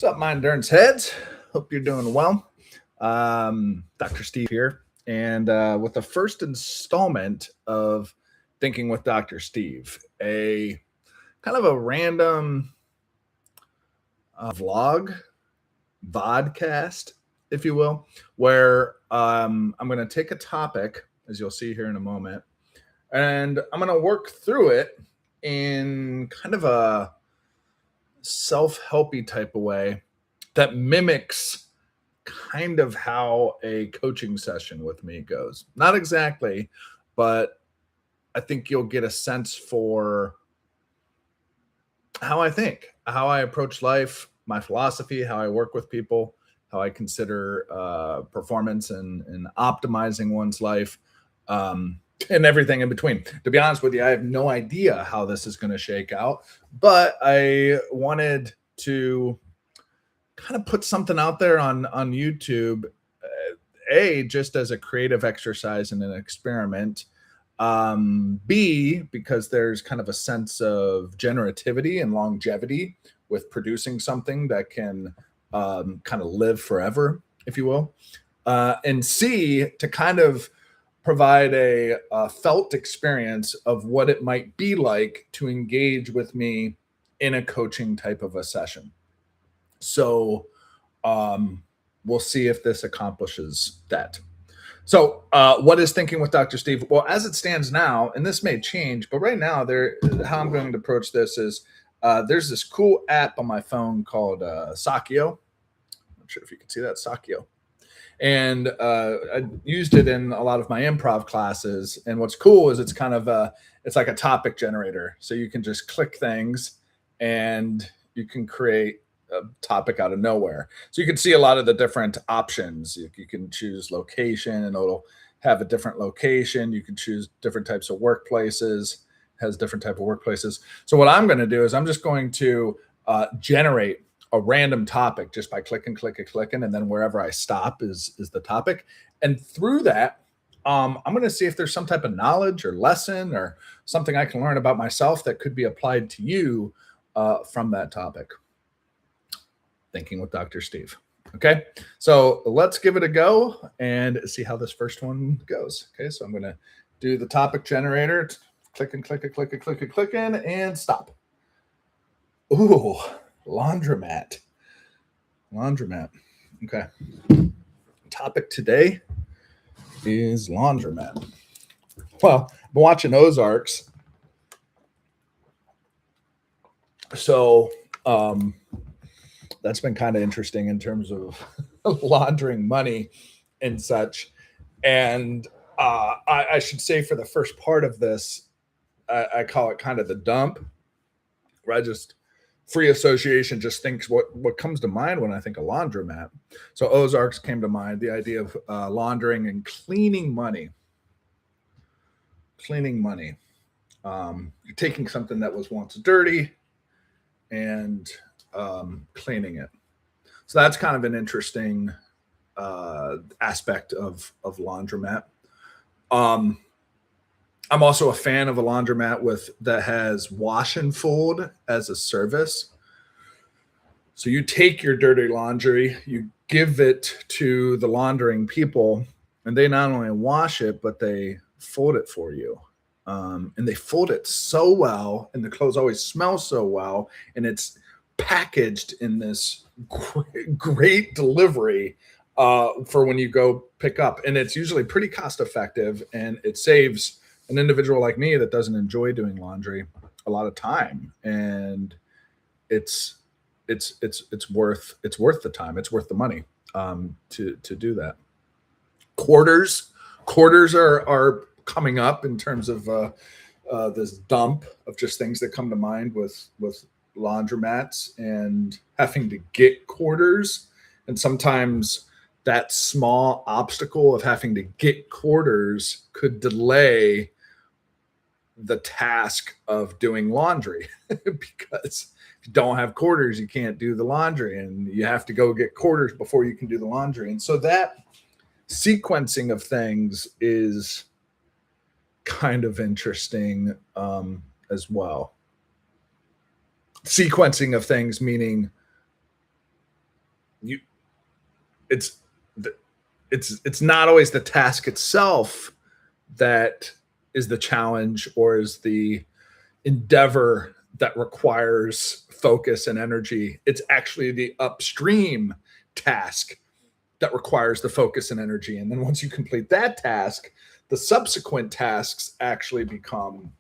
What's up, Mindurance heads? Hope you're doing well. Dr. Steve here, and with the first installment of Thinking with Dr. Steve, a kind of a random vlog, vodcast, if you will, where I'm going to take a topic, as you'll see here in a moment, and I'm going to work through it in kind of a self-helpy type of way that mimics kind of how a coaching session with me goes. Not exactly, but I think you'll get a sense for how I think, how I approach life, my philosophy, how I work with people, how I consider performance and optimizing one's life, and everything in between. To be honest with you, I have no idea how this is going to shake out, but I wanted to kind of put something out there on YouTube, just as a creative exercise and an experiment. B, because there's kind of a sense of generativity and longevity with producing something that can kind of live forever, if you will. And C, to kind of provide a felt experience of what it might be like to engage with me in a coaching type of a session. So we'll see if this accomplishes that. So what is Thinking with Dr. Steve? Well, as it stands now, and this may change, but right now, how I'm going to approach this is there's this cool app on my phone called Sakio. I'm not sure if you can see that, Sakio. And I used it in a lot of my improv classes. And what's cool is it's kind of it's like a topic generator. So you can just click things and you can create a topic out of nowhere. So you can see a lot of the different options. You can choose location and it'll have a different location. You can choose different types of workplaces, has different type of workplaces. So what I'm going to do is I'm just going to generate a random topic just by clicking, and then wherever I stop is the topic. And through that, I'm going to see if there's some type of knowledge or lesson or something I can learn about myself that could be applied to you from that topic. Thinking with Dr. Steve. Okay, so let's give it a go and see how this first one goes. Okay, so I'm going to do the topic generator, clicking, and stop. Ooh, laundromat. Okay. Topic today is laundromat. Well, I've been watching Ozarks. So, that's been kind of interesting in terms of laundering money and such. And I should say for the first part of this, I call it kind of the dump, where I just free association just thinks what comes to mind when I think of laundromat. So Ozarks came to mind, the idea of laundering and cleaning money. You're taking something that was once dirty and cleaning it. So that's kind of an interesting aspect of laundromat. I'm also a fan of a laundromat that has wash and fold as a service. So you take your dirty laundry, you give it to the laundering people, and they not only wash it, but they fold it for you. And they fold it so well, and the clothes always smell so well, and it's packaged in this great delivery for when you go pick up. And it's usually pretty cost effective, and it saves an individual like me that doesn't enjoy doing laundry a lot of time. And it's worth the time. It's worth the money to do that. Quarters are coming up in terms of this dump of just things that come to mind with laundromats and having to get quarters. And sometimes that small obstacle of having to get quarters could delay the task of doing laundry because if you don't have quarters, you can't do the laundry, and you have to go get quarters before you can do the laundry. And so that sequencing of things is kind of interesting as well. Sequencing of things, meaning you it's it's not always the task itself that is the challenge or is the endeavor that requires focus and energy. It's actually the upstream task that requires the focus and energy. And then once you complete that task, the subsequent tasks actually become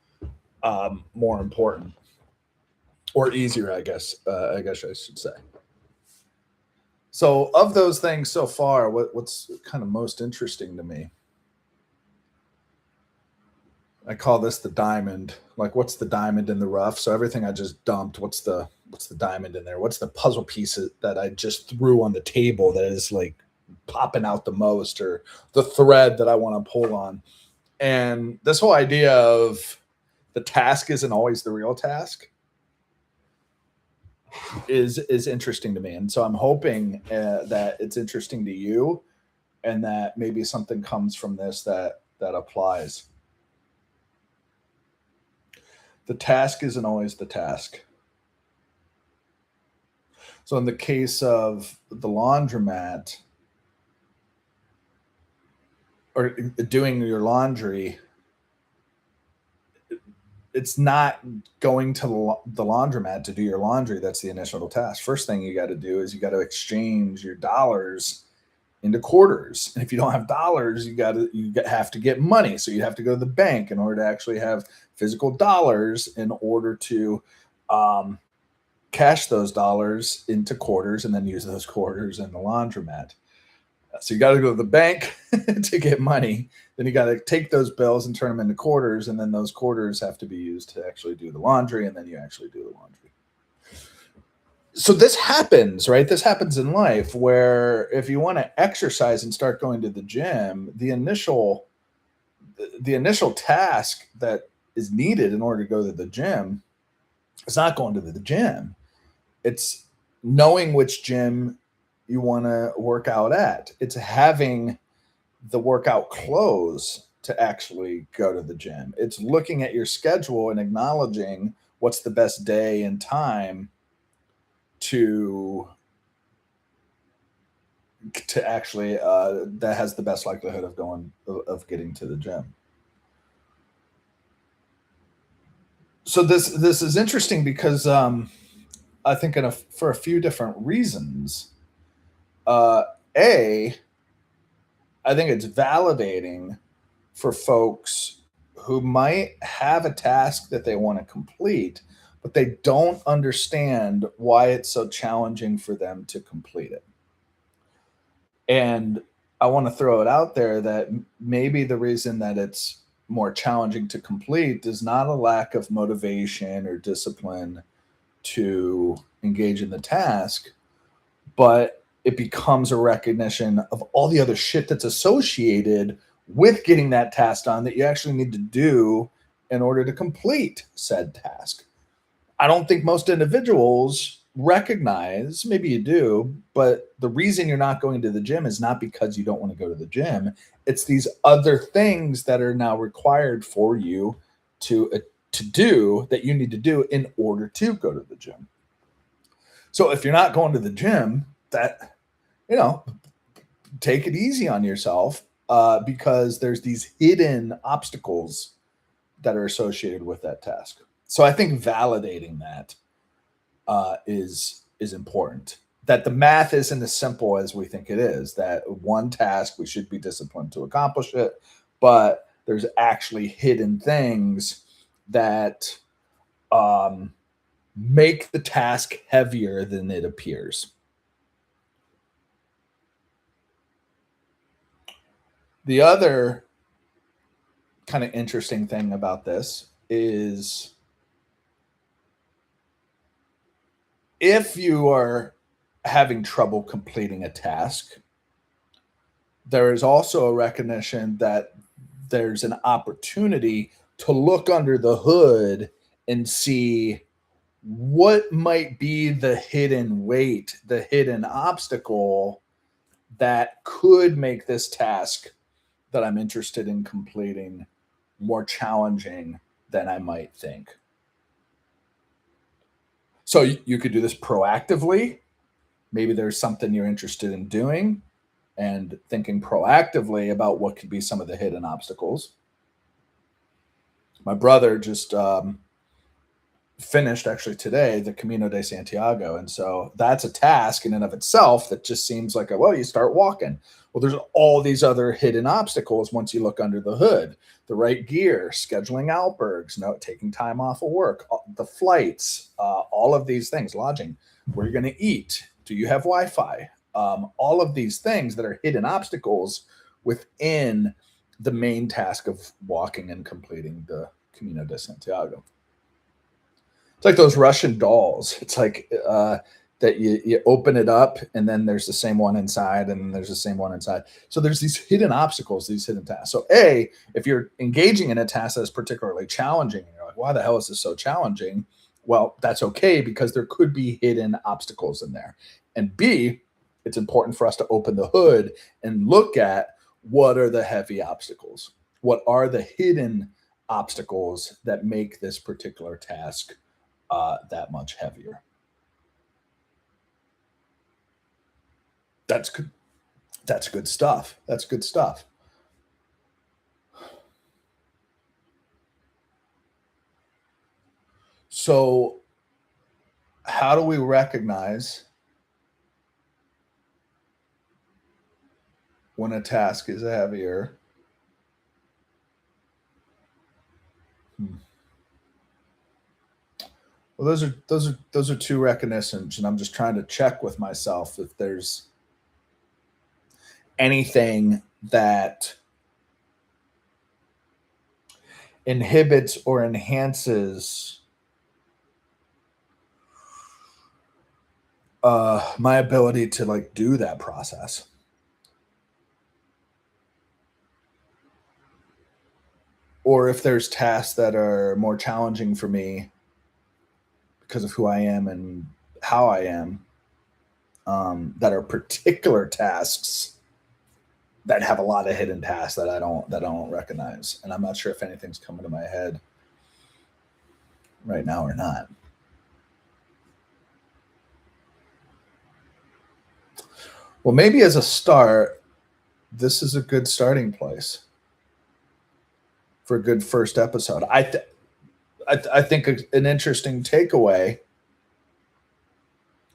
more important or easier, I guess. I guess I should say. So, of those things so far, what's kind of most interesting to me? I call this the diamond. Like, what's the diamond in the rough? So everything I just dumped, what's the diamond in there? What's the puzzle piece that I just threw on the table that is like popping out the most, or the thread that I want to pull on? And this whole idea of the task isn't always the real task is interesting to me, and so I'm hoping that it's interesting to you, and that maybe something comes from this that applies. The task isn't always the task. So in the case of the laundromat or doing your laundry, it's not going to the laundromat to do your laundry. That's the initial task. First thing you got to do is you got to exchange your dollars into quarters. And if you don't have dollars, have to get money. So you have to go to the bank in order to actually have physical dollars in order to cash those dollars into quarters and then use those quarters in the laundromat. So you got to go to the bank to get money. Then you got to take those bills and turn them into quarters. And then those quarters have to be used to actually do the laundry. And then you actually do the laundry. So this happens, right? This happens in life where if you want to exercise and start going to the gym, the initial task that is needed in order to go to the gym is not going to the gym. It's knowing which gym you want to work out at. It's having the workout clothes to actually go to the gym. It's looking at your schedule and acknowledging what's the best day and time to actually that has the best likelihood of getting to the gym. So this is interesting because I think for a few different reasons. Uh, a, I think it's validating for folks who might have a task that they want to complete, but they don't understand why it's so challenging for them to complete it. And I want to throw it out there that maybe the reason that it's more challenging to complete is not a lack of motivation or discipline to engage in the task, but it becomes a recognition of all the other shit that's associated with getting that task done that you actually need to do in order to complete said task. I don't think most individuals recognize, maybe you do, but the reason you're not going to the gym is not because you don't want to go to the gym. It's these other things that are now required for you to do that you need to do in order to go to the gym. So if you're not going to the gym, that, take it easy on yourself because there's these hidden obstacles that are associated with that task. So I think validating that is important. That the math isn't as simple as we think it is. That one task we should be disciplined to accomplish it, but there's actually hidden things that make the task heavier than it appears. The other kind of interesting thing about this is if you are having trouble completing a task, there is also a recognition that there's an opportunity to look under the hood and see what might be the hidden weight, the hidden obstacle that could make this task that I'm interested in completing more challenging than I might think. So you could do this proactively, Maybe there's something you're interested in doing and thinking proactively about what could be some of the hidden obstacles. My brother just finished actually today the Camino de Santiago. And so that's a task in and of itself that just seems like, well, you start walking. Well, there's all these other hidden obstacles once you look under the hood: the right gear, scheduling Albergs, taking time off of work, the flights, all of these things, lodging, where you're going to eat, do you have Wi-Fi? All of these things that are hidden obstacles within the main task of walking and completing the Camino de Santiago. It's like those Russian dolls. It's like that you open it up and then there's the same one inside and then there's the same one inside. So there's these hidden obstacles, these hidden tasks. So if you're engaging in a task that's particularly challenging and you're like, why the hell is this so challenging? Well, that's okay, because there could be hidden obstacles in there. And B, it's important for us to open the hood and look at what are the heavy obstacles? What are the hidden obstacles that make this particular task that much heavier? That's good. That's good stuff. That's good stuff. So, how do we recognize when a task is heavier? Well, those are two recognitions, and I'm just trying to check with myself if there's anything that inhibits or enhances my ability to like do that process. Or if there's tasks that are more challenging for me because of who I am and how I am, that are particular tasks that have a lot of hidden tasks that I don't recognize, and I'm not sure if anything's coming to my head right now or not. Well, maybe as a start, this is a good starting place for a good first episode. I think an interesting takeaway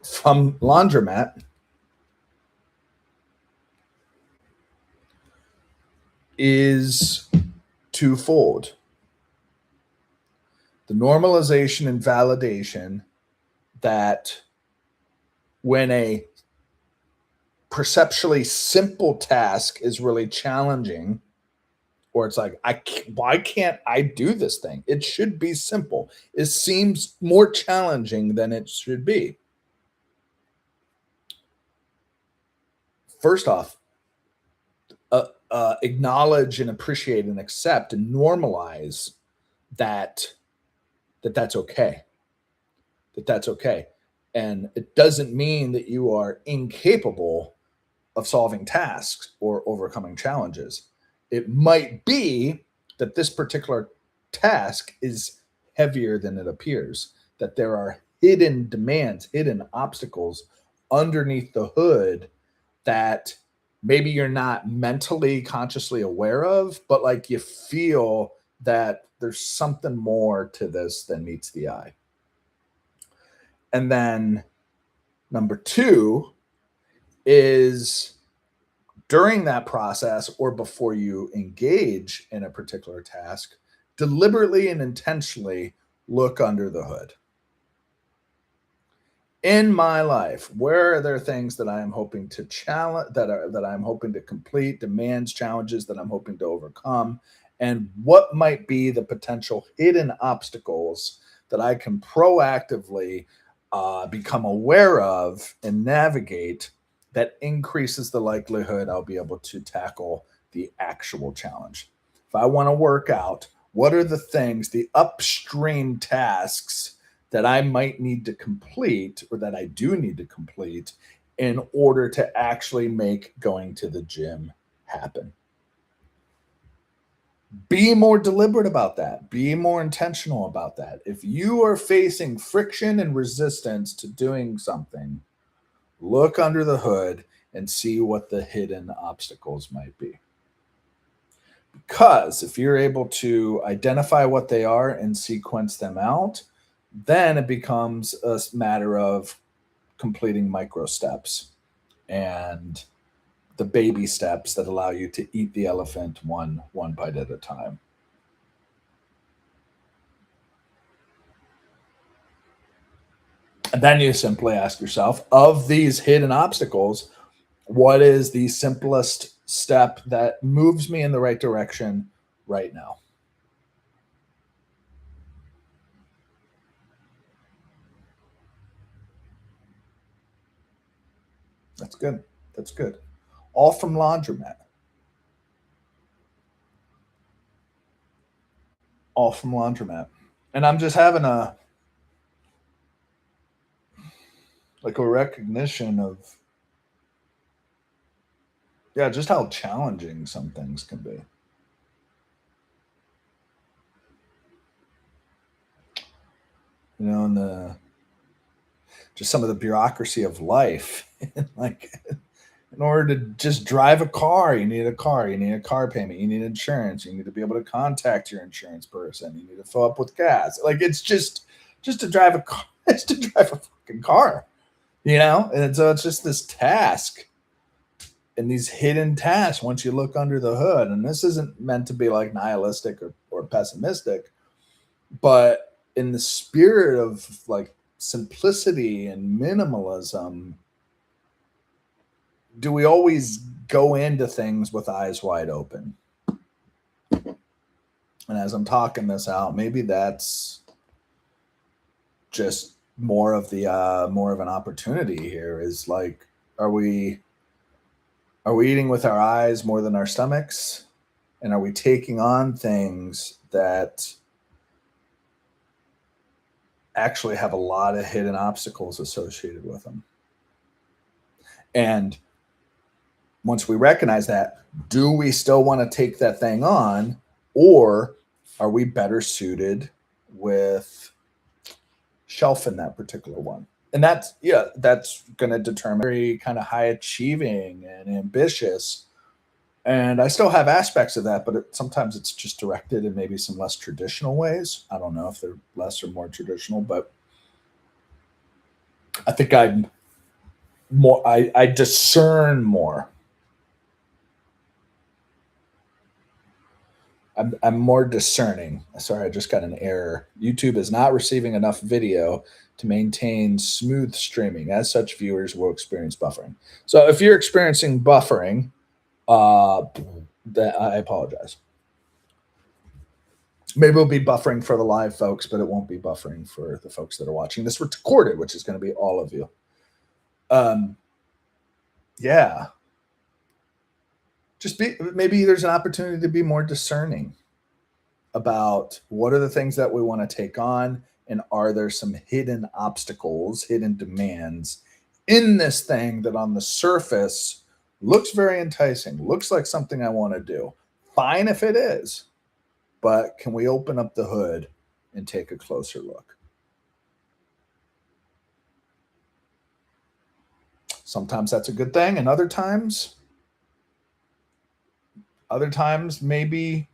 from Laundromat is twofold: the normalization and validation that when a perceptually simple task is really challenging, or it's like, why can't I do this thing? It should be simple. It seems more challenging than it should be. First off, acknowledge and appreciate and accept and normalize that's okay. That's okay. And it doesn't mean that you are incapable of solving tasks or overcoming challenges. It might be that this particular task is heavier than it appears, that there are hidden demands, hidden obstacles underneath the hood that maybe you're not mentally consciously aware of, but like you feel that there's something more to this than meets the eye. And then number two is, during that process or before you engage in a particular task, deliberately and intentionally look under the hood. In my life, where are there things that I am hoping to challenge, that I'm hoping to complete, demands, challenges that I'm hoping to overcome, and what might be the potential hidden obstacles that I can proactively become aware of and navigate, that increases the likelihood I'll be able to tackle the actual challenge. If I want to work out, what are the things, the upstream tasks that I might need to complete, or that I do need to complete, in order to actually make going to the gym happen? Be more deliberate about that. Be more intentional about that. If you are facing friction and resistance to doing something, Look under the hood and see what the hidden obstacles might be. Because if you're able to identify what they are and sequence them out, then it becomes a matter of completing micro steps and the baby steps that allow you to eat the elephant one bite at a time. And then you simply ask yourself, of these hidden obstacles, what is the simplest step that moves me in the right direction right now? That's good. That's good. All from laundromat. All from laundromat. And I'm just having a recognition of, yeah, just how challenging some things can be. And the just some of the bureaucracy of life. Like, in order to just drive a car, you need a car, you need a car payment, you need insurance, you need to be able to contact your insurance person, you need to fill up with gas. Like, it's just to drive a car, it's to drive a fucking car, And so it's just this task and these hidden tasks once you look under the hood. And this isn't meant to be like nihilistic or pessimistic, but in the spirit of like simplicity and minimalism, do we always go into things with eyes wide open? And as I'm talking this out, maybe that's just more of an opportunity here. Is like, are we eating with our eyes more than our stomachs? And are we taking on things that actually have a lot of hidden obstacles associated with them? And once we recognize that, do we still want to take that thing on, or are we better suited with shelfing that particular one? And that's going to determine very kind of high achieving and ambitious. And I still have aspects of that, but sometimes it's just directed in maybe some less traditional ways. I don't know if they're less or more traditional, but I think I discern more. I'm more discerning. Sorry, I just got an error. YouTube is not receiving enough video to maintain smooth streaming. As such, viewers will experience buffering. So if you're experiencing buffering, uh, that I apologize. Maybe it'll be buffering for the live folks, but it won't be buffering for the folks that are watching this recorded, which is going to be all of you. Um, yeah, maybe there's an opportunity to be more discerning about what are the things that we want to take on, and are there some hidden obstacles, hidden demands in this thing that on the surface looks very enticing, looks like something I want to do. Fine if it is, but can we open up the hood and take a closer look? Sometimes that's a good thing, and other times maybe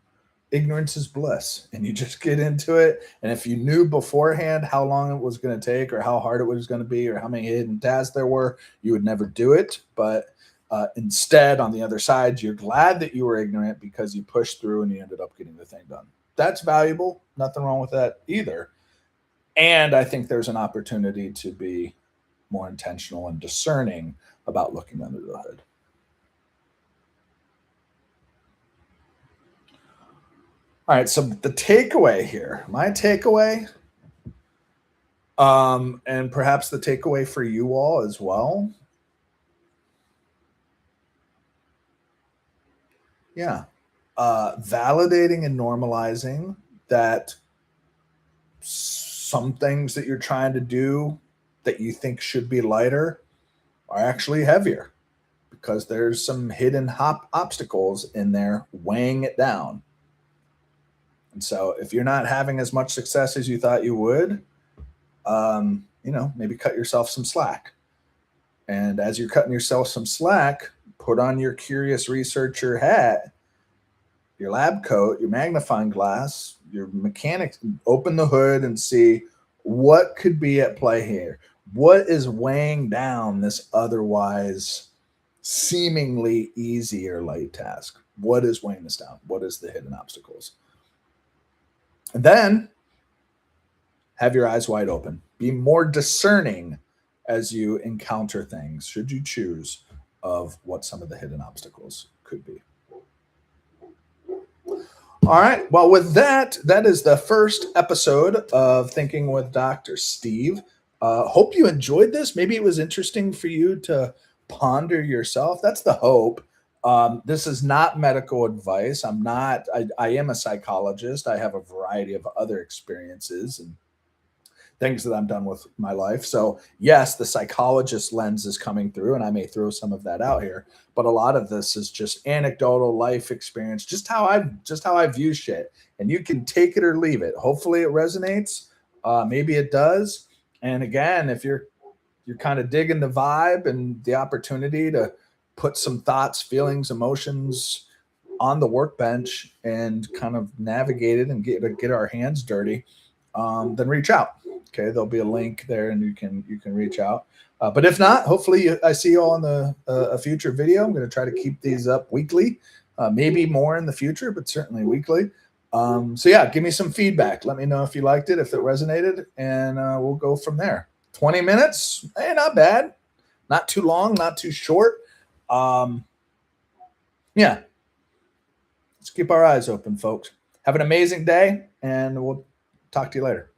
ignorance is bliss and you just get into it. And if you knew beforehand how long it was going to take or how hard it was going to be or how many hidden tasks there were, you would never do it. But instead, on the other side, you're glad that you were ignorant because you pushed through and you ended up getting the thing done. That's valuable. Nothing wrong with that either. And I think there's an opportunity to be more intentional and discerning about looking under the hood. All right, so the takeaway here, my takeaway, and perhaps the takeaway for you all as well. Yeah, validating and normalizing that some things that you're trying to do that you think should be lighter are actually heavier because there's some hidden obstacles in there weighing it down. And so if you're not having as much success as you thought you would, maybe cut yourself some slack And as you're cutting yourself some slack, put on your curious researcher hat, your lab coat, your magnifying glass, your mechanics, open the hood and see what could be at play here. What is weighing down this otherwise seemingly easy or light task? What is weighing this down? What is the hidden obstacles? And then have your eyes wide open. Be more discerning as you encounter things, should you choose, of what some of the hidden obstacles could be. All right. Well, with that, that is the first episode of Thinking with Dr. Steve. Hope you enjoyed this. Maybe it was interesting for you to ponder yourself. That's the hope. This is not medical advice. I am a psychologist. I have a variety of other experiences and things that I'm done with my life. So yes, the psychologist lens is coming through, and I may throw some of that out here. But a lot of this is just anecdotal life experience, just how I view shit. And you can take it or leave it. Hopefully, it resonates. Maybe it does. And again, if you're kind of digging the vibe and the opportunity to put some thoughts, feelings, emotions on the workbench and kind of navigate it and get our hands dirty, then reach out. Okay, there'll be a link there, and you can reach out. But if not, hopefully I see you all in a future video. I'm going to try to keep these up weekly, maybe more in the future, but certainly weekly. So yeah, give me some feedback. Let me know if you liked it, if it resonated, and we'll go from there. 20 minutes, not bad. Not too long, not too short. Yeah, let's keep our eyes open, folks. Have an amazing day, and we'll talk to you later.